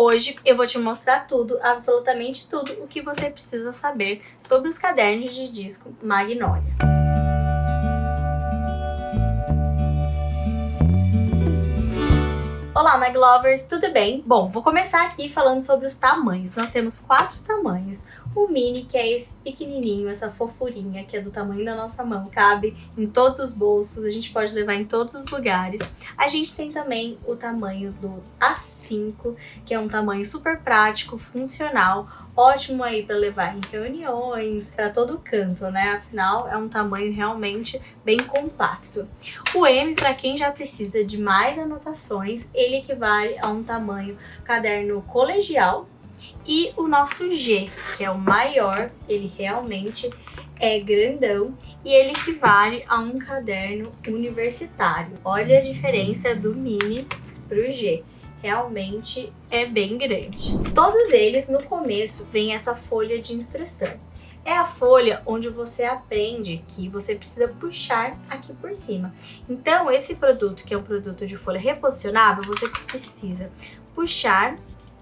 Hoje eu vou te mostrar tudo, absolutamente tudo, o que você precisa saber sobre os cadernos de disco Magnolia. Olá, Maglovers, tudo bem? Bom, vou começar aqui falando sobre os tamanhos. Nós temos 4 tamanhos. O mini, que é esse pequenininho, essa fofurinha, que é do tamanho da nossa mão, cabe em todos os bolsos, a gente pode levar em todos os lugares. A gente tem também o tamanho do A5, que é um tamanho super prático, funcional, ótimo aí para levar em reuniões, para todo canto, né? Afinal, é um tamanho realmente bem compacto. O M, para quem já precisa de mais anotações, ele equivale a um tamanho caderno colegial. E o nosso G, que é o maior, ele realmente é grandão e ele equivale a um caderno universitário. Olha a diferença do mini pro G. Realmente é bem grande. Todos eles, no começo, vem essa folha de instrução. É a folha onde você aprende que você precisa puxar aqui por cima. Então, esse produto, que é um produto de folha reposicionável, você precisa puxar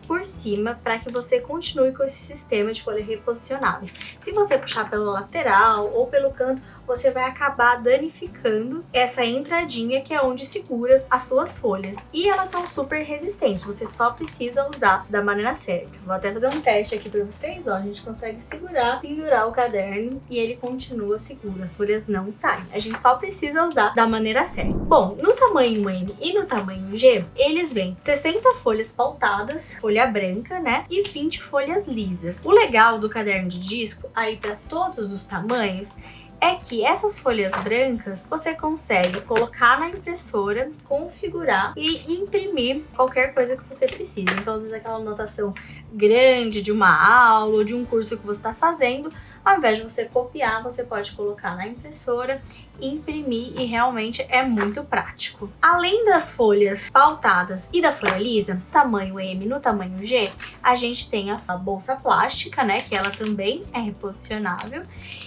por cima para que você continue com esse sistema de folhas reposicionáveis. Se você puxar pela lateral ou pelo canto, você vai acabar danificando essa entradinha que é onde segura as suas folhas. E elas são super resistentes, você só precisa usar da maneira certa. Vou até fazer um teste aqui para vocês, ó. A gente consegue segurar, pendurar o caderno e ele continua seguro, as folhas não saem. A gente só precisa usar da maneira certa. Bom, no tamanho M e no tamanho G, eles vêm 60 folhas pautadas, folha branca, né? E 20 folhas lisas. O legal do caderno de disco, aí para todos os tamanhos, é que essas folhas brancas você consegue colocar na impressora, configurar e imprimir qualquer coisa que você precisa. Então, às vezes, aquela anotação grande de uma aula ou de um curso que você está fazendo, ao invés de você copiar, você pode colocar na impressora, imprimir e realmente é muito prático. Além das folhas pautadas e da folha lisa, tamanho M no tamanho G, a gente tem a bolsa plástica, né, que ela também é reposicionável.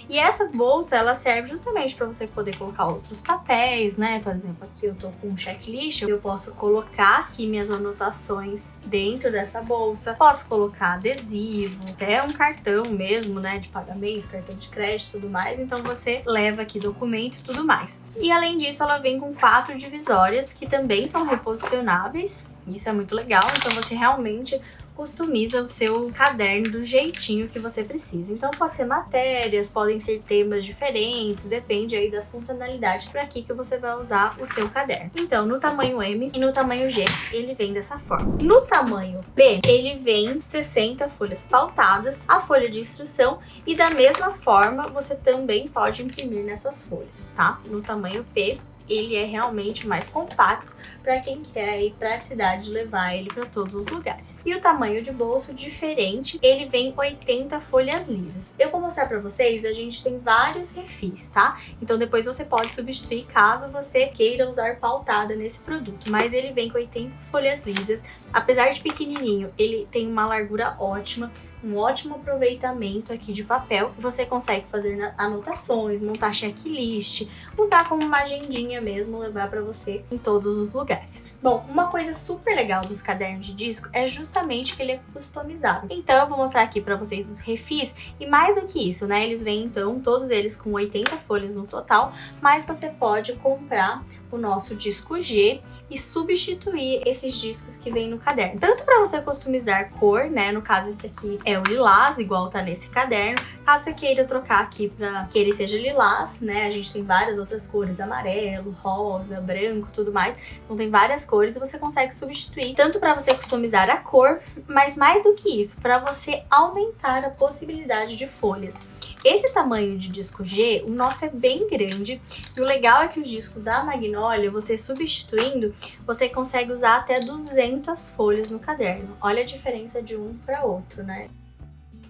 E essa bolsa, ela serve justamente para você poder colocar outros papéis, né? Por exemplo, aqui eu tô com um checklist, eu posso colocar aqui minhas anotações dentro dessa bolsa, posso colocar adesivo, até um cartão mesmo, né, de pagamento, cartão de crédito e tudo mais. Então você leva aqui documento e tudo mais. E além disso, ela vem com 4 divisórias que também são reposicionáveis. Isso é muito legal, então você realmente customiza o seu caderno do jeitinho que você precisa. Então pode ser matérias, podem ser temas diferentes, depende aí da funcionalidade para que você vai usar o seu caderno. Então no tamanho M e no tamanho G ele vem dessa forma. No tamanho P ele vem 60 folhas pautadas, a folha de instrução e da mesma forma você também pode imprimir nessas folhas, tá? No tamanho P ele é realmente mais compacto para quem quer aí praticidade de levar ele para todos os lugares. E o tamanho de bolso diferente, ele vem 80 folhas lisas. Eu vou mostrar para vocês, a gente tem vários refis, tá? Então depois você pode substituir caso você queira usar pautada nesse produto, mas ele vem com 80 folhas lisas. Apesar de pequenininho, ele tem uma largura ótima, um ótimo aproveitamento aqui de papel. Você consegue fazer anotações, montar checklist, usar como uma agendinha mesmo, levar para você em todos os lugares. Bom, uma coisa super legal dos cadernos de disco é justamente que ele é customizável. Então eu vou mostrar aqui para vocês os refis e mais do que isso, né? Eles vêm então, todos eles com 80 folhas no total, mas você pode comprar o nosso disco G e substituir esses discos que vêm no caderno. Tanto para você customizar cor, né? No caso esse aqui é o lilás, igual tá nesse caderno. Caso você queira trocar aqui para que ele seja lilás, né? A gente tem várias outras cores, amarelo, rosa, branco, tudo mais. Então tem várias cores e você consegue substituir, tanto para você customizar a cor, mas mais do que isso, para você aumentar a possibilidade de folhas. Esse tamanho de disco G, o nosso é bem grande e o legal é que os discos da Magnolia, você substituindo, você consegue usar até 200 folhas no caderno. Olha a diferença de um para outro, né?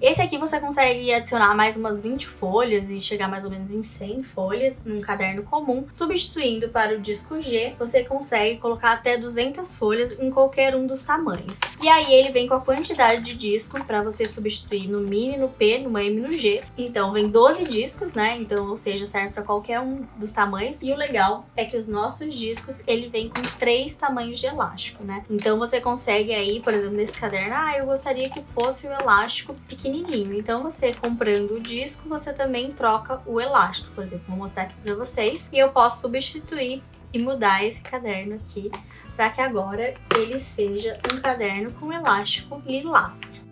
Esse aqui você consegue adicionar mais umas 20 folhas e chegar mais ou menos em 100 folhas num caderno comum. Substituindo para o disco G, você consegue colocar até 200 folhas em qualquer um dos tamanhos. E aí ele vem com a quantidade de disco para você substituir no mini, no P, no M e no G. Então vem 12 discos, né? Então, ou seja, serve para qualquer um dos tamanhos. E o legal é que os nossos discos, ele vem com 3 tamanhos de elástico, né? Então você consegue aí, por exemplo, nesse caderno, eu gostaria que fosse o elástico pequenininho. Então você comprando o disco, você também troca o elástico. Por exemplo, vou mostrar aqui para vocês. E eu posso substituir e mudar esse caderno aqui para que agora ele seja um caderno com elástico lilás.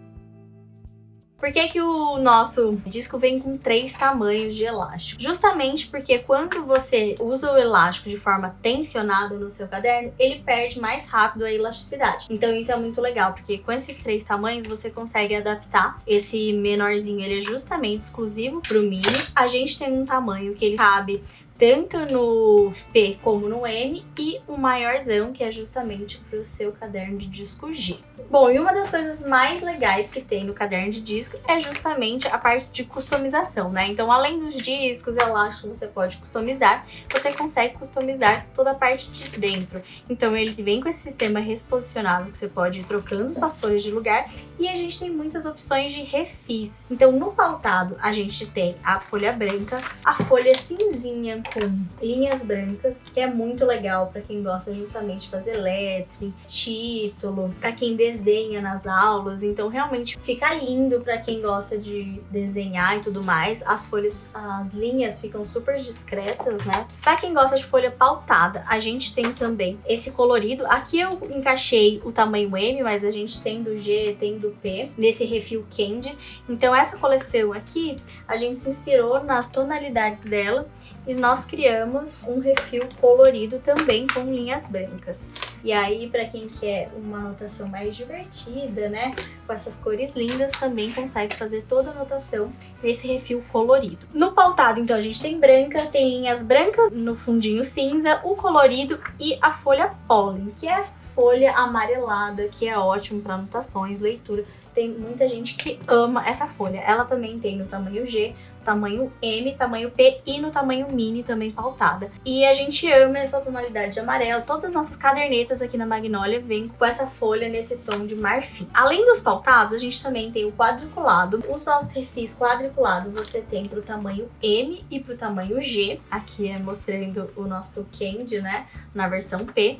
Por que o nosso disco vem com 3 tamanhos de elástico? Justamente porque quando você usa o elástico de forma tensionada no seu caderno, ele perde mais rápido a elasticidade. Então isso é muito legal, porque com esses 3 tamanhos você consegue adaptar. Esse menorzinho, ele é justamente exclusivo para o mini. A gente tem um tamanho que ele cabe tanto no P como no M, e o maiorzão, que é justamente para o seu caderno de disco G. Bom, e uma das coisas mais legais que tem no caderno de disco é justamente a parte de customização, né? Então, além dos discos, elásticos, você pode customizar, você consegue customizar toda a parte de dentro. Então, ele vem com esse sistema reposicionável que você pode ir trocando suas folhas de lugar, e a gente tem muitas opções de refis. Então, no pautado, a gente tem a folha branca, a folha cinzinha com linhas brancas, que é muito legal para quem gosta justamente de fazer lettering, título, para quem desenha nas aulas. Então realmente fica lindo para quem gosta de desenhar e tudo mais. As folhas, as linhas ficam super discretas, né? Para quem gosta de folha pautada, a gente tem também esse colorido. Aqui eu encaixei o tamanho M, mas a gente tem do G, tem do P, nesse refil Candy. Então essa coleção aqui, a gente se inspirou nas tonalidades dela e nós criamos um refil colorido também com linhas brancas. E aí, para quem quer uma anotação mais divertida, né, com essas cores lindas, também consegue fazer toda a anotação nesse refil colorido. No pautado, então, a gente tem branca, tem linhas brancas no fundinho cinza, o colorido e a folha pólen, que é essa folha amarelada, que é ótimo para anotações, leitura. Tem muita gente que ama essa folha. Ela também tem no tamanho G, tamanho M, tamanho P e no tamanho mini também pautada. E a gente ama essa tonalidade de amarelo. Todas as nossas cadernetas aqui na Magnolia vêm com essa folha nesse tom de marfim. Além dos pautados, a gente também tem o quadriculado. Os nossos refis quadriculados você tem pro tamanho M e pro tamanho G. Aqui é mostrando o nosso Candy, né, na versão P.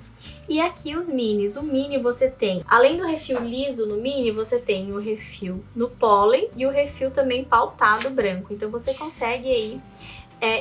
E aqui os minis. O mini você tem, além do refil liso no mini, você tem o refil no pólen e o refil também pautado branco. Então você consegue aí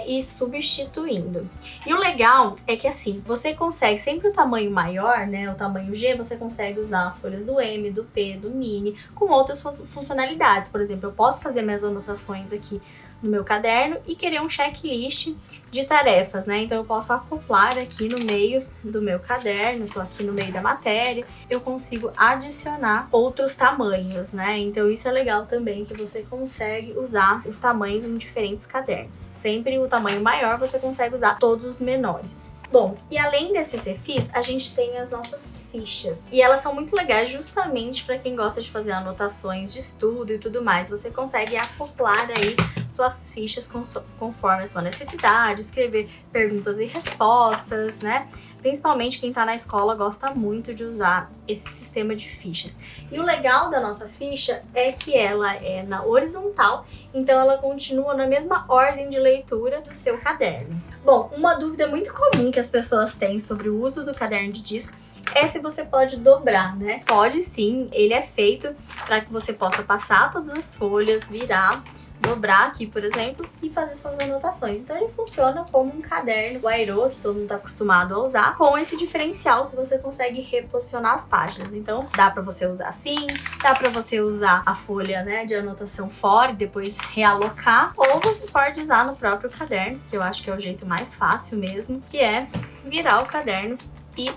ir substituindo. E o legal é que assim, você consegue sempre o tamanho maior, né, o tamanho G, você consegue usar as folhas do M, do P, do mini, com outras funcionalidades. Por exemplo, eu posso fazer minhas anotações aqui no meu caderno e querer um checklist de tarefas, né? Então eu posso acoplar aqui no meio do meu caderno, tô aqui no meio da matéria, eu consigo adicionar outros tamanhos, né? Então isso é legal também, que você consegue usar os tamanhos em diferentes cadernos. Sempre o tamanho maior você consegue usar todos os menores. Bom, e além desses refis, a gente tem as nossas fichas. E elas são muito legais justamente para quem gosta de fazer anotações de estudo e tudo mais. Você consegue acoplar aí suas fichas conforme a sua necessidade, escrever perguntas e respostas, né? Principalmente quem tá na escola gosta muito de usar esse sistema de fichas. E o legal da nossa ficha é que ela é na horizontal, então ela continua na mesma ordem de leitura do seu caderno. Bom, uma dúvida muito comum que as pessoas têm sobre o uso do caderno de disco é se você pode dobrar, né? Pode sim, ele é feito para que você possa passar todas as folhas, virar, dobrar aqui, por exemplo, e fazer suas anotações. Então ele funciona como um caderno Aero, que todo mundo está acostumado a usar, com esse diferencial que você consegue reposicionar as páginas. Então dá para você usar assim, dá para você usar a folha, né, de anotação fora e depois realocar, ou você pode usar no próprio caderno, que eu acho que é o jeito mais fácil mesmo, que é virar o caderno e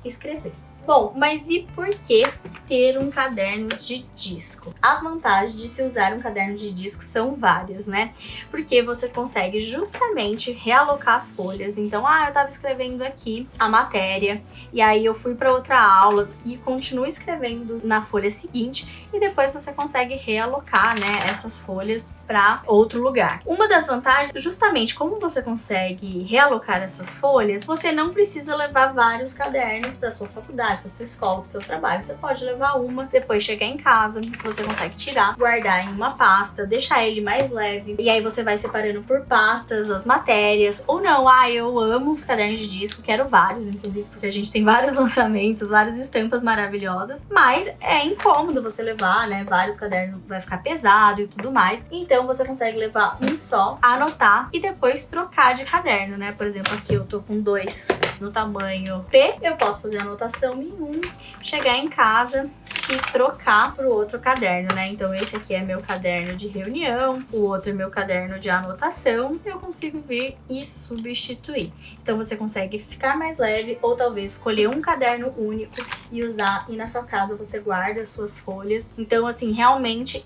escrever. Bom, mas e por que ter um caderno de disco? As vantagens de se usar um caderno de disco são várias, né? Porque você consegue justamente realocar as folhas. Então, eu tava escrevendo aqui a matéria, e aí eu fui para outra aula e continuo escrevendo na folha seguinte, e depois você consegue realocar, né, essas folhas para outro lugar. Uma das vantagens, justamente como você consegue realocar essas folhas, você não precisa levar vários cadernos para sua faculdade, para sua escola, para o seu trabalho. Você pode levar uma, depois chegar em casa, você consegue tirar, guardar em uma pasta, deixar ele mais leve, e aí você vai separando por pastas as matérias. Ou não, eu amo os cadernos de disco, quero vários, inclusive, porque a gente tem vários lançamentos, várias estampas maravilhosas, mas é incômodo você levar, né, vários cadernos, vai ficar pesado e tudo mais. Então você consegue levar um só, anotar e depois trocar de caderno, né? Por exemplo, aqui eu tô com 2 no tamanho P, eu posso fazer anotação em um, chegar em casa e trocar pro outro caderno, né? Então esse aqui é meu caderno de reunião, o outro é meu caderno de anotação, eu consigo vir e substituir. Então você consegue ficar mais leve, ou talvez escolher um caderno único e usar, e na sua casa você guarda as suas folhas. Então assim, realmente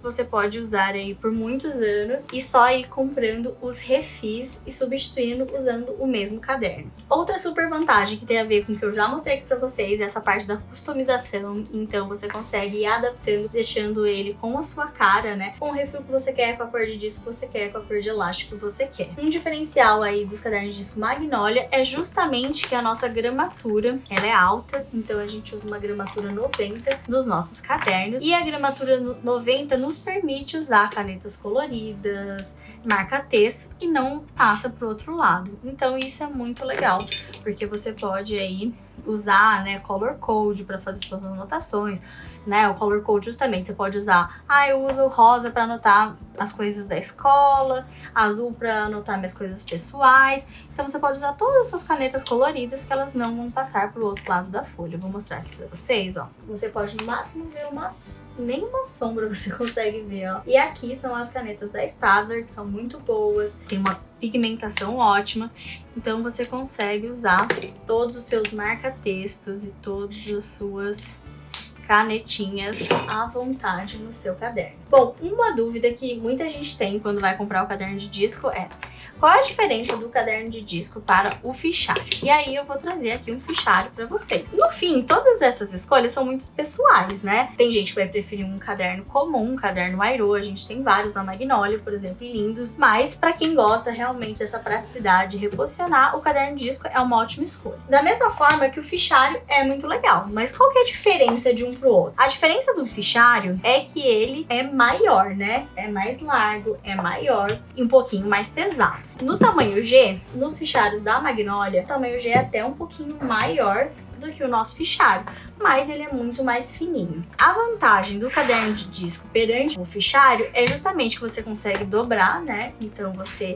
você pode usar aí por muitos anos e só ir comprando os refis e substituindo usando o mesmo caderno. Outra super vantagem que tem a ver com o que eu já mostrei aqui pra vocês é essa parte da customização. Então você consegue ir adaptando, deixando ele com a sua cara, né? Com o refil que você quer, com a cor de disco que você quer, com a cor de elástico que você quer. Um diferencial aí dos cadernos de disco Magnolia é justamente que a nossa gramatura, ela é alta, então a gente usa uma gramatura 90 nos nossos cadernos, e a gramatura 90 nos permite usar canetas coloridas, marca-texto, e não passa pro outro lado. Então isso é muito legal, porque você pode aí usar, né, color code para fazer suas anotações, né? O color code justamente você pode usar, eu uso rosa para anotar as coisas da escola, azul para anotar minhas coisas pessoais. Então você pode usar todas as suas canetas coloridas, que elas não vão passar pro outro lado da folha. Eu vou mostrar aqui pra vocês, ó. Você pode no máximo ver nem uma sombra você consegue ver, ó. E aqui são as canetas da Staedtler, que são muito boas, tem uma pigmentação ótima, então você consegue usar todos os seus marca-textos e todas as suas canetinhas à vontade no seu caderno. Bom, uma dúvida que muita gente tem quando vai comprar o caderno de disco é: qual é a diferença do caderno de disco para o fichário? E aí eu vou trazer aqui um fichário para vocês. No fim, todas essas escolhas são muito pessoais, né? Tem gente que vai preferir um caderno comum, um caderno Aero, a gente tem vários na Magnolia, por exemplo, lindos, mas para quem gosta realmente dessa praticidade de reposicionar, o caderno de disco é uma ótima escolha. Da mesma forma que o fichário é muito legal, mas qual que é a diferença de um pro outro? A diferença do fichário é que ele é maior, né? É mais largo, é maior e um pouquinho mais pesado. No tamanho G, nos fichários da Magnolia, o tamanho G é até um pouquinho maior do que o nosso fichário, mas ele é muito mais fininho. A vantagem do caderno de disco perante o fichário é justamente que você consegue dobrar, né? Então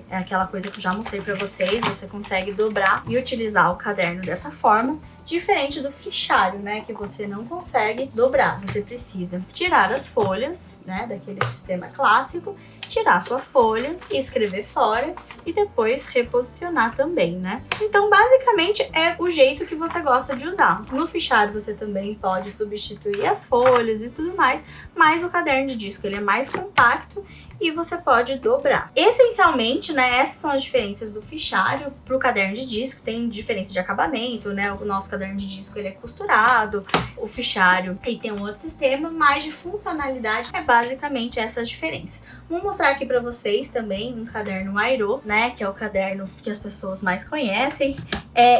é aquela coisa que eu já mostrei pra vocês, você consegue dobrar e utilizar o caderno dessa forma, diferente do fichário, né, que você não consegue dobrar. Você precisa tirar as folhas, né, daquele sistema clássico, tirar a sua folha e escrever fora e depois reposicionar também, né? Então, basicamente, é o jeito que você gosta de usar. No fichário, você também pode substituir as folhas e tudo mais, mas o caderno de disco, ele é mais compacto e você pode dobrar. Essencialmente, né, essas são as diferenças do fichário pro caderno de disco. Tem diferença de acabamento, né? O nosso caderno de disco, ele é costurado, o fichário, ele tem um outro sistema, mas de funcionalidade é basicamente essas diferenças. Vou mostrar aqui pra vocês também um caderno Aero, né, que é o caderno que as pessoas mais conhecem,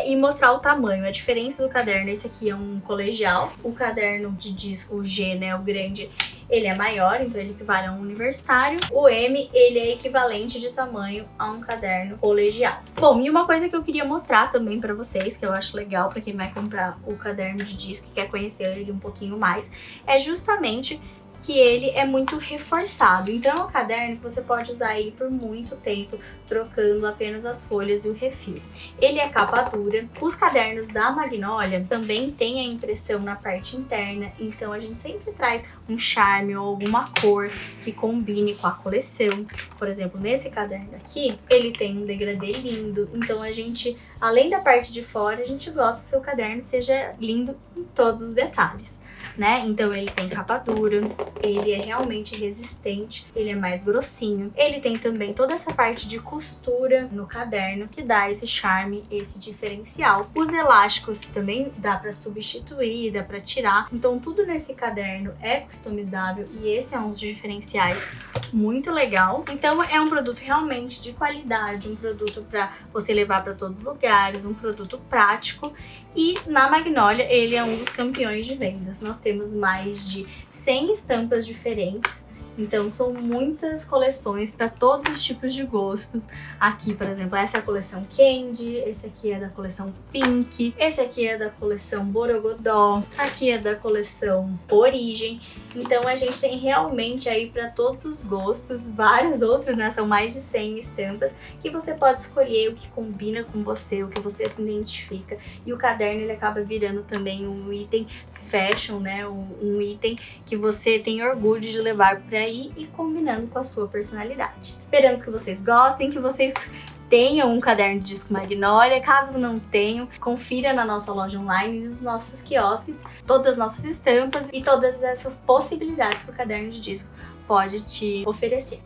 e mostrar o tamanho, a diferença do caderno. Esse aqui é um colegial, o caderno de disco, o G, né, o grande, ele é maior, então ele equivale a um universitário. O M, ele é equivalente de tamanho a um caderno colegial. Bom, e uma coisa que eu queria mostrar também pra vocês, que eu acho legal pra quem vai comprar o caderno de disco e quer conhecer ele um pouquinho mais, é justamente que ele é muito reforçado. Então é um caderno que você pode usar aí por muito tempo, trocando apenas as folhas e o refil. Ele é capa dura. Os cadernos da Magnolia também têm a impressão na parte interna, então a gente sempre traz um charme ou alguma cor que combine com a coleção. Por exemplo, nesse caderno aqui, ele tem um degradê lindo, então a gente, além da parte de fora, a gente gosta que o seu caderno seja lindo em todos os detalhes, né? Então ele tem capa dura, ele é realmente resistente, ele é mais grossinho. Ele tem também toda essa parte de costura no caderno que dá esse charme, esse diferencial. Os elásticos também dá para substituir, dá para tirar. Então tudo nesse caderno é customizável e esse é um dos diferenciais muito legal. Então é um produto realmente de qualidade, um produto para você levar para todos os lugares, um produto prático. E na Magnolia ele é um dos campeões de vendas. Nós temos mais de 100 estampas diferentes. Então são muitas coleções para todos os tipos de gostos. Aqui, por exemplo, essa é a coleção Candy, esse aqui é da coleção Pink, esse aqui é da coleção Borogodó, aqui é da coleção Origem. Então a gente tem realmente aí para todos os gostos, várias outras, né? São mais de 100 estampas que você pode escolher o que combina com você, o que você se identifica. E o caderno ele acaba virando também um item fashion, né? Um item que você tem orgulho de levar por aí e combinando com a sua personalidade. Esperamos que vocês gostem, que vocês tenham um caderno de disco Magnolia. Caso não tenham, confira na nossa loja online e nos nossos quiosques todas as nossas estampas e todas essas possibilidades que o caderno de disco pode te oferecer.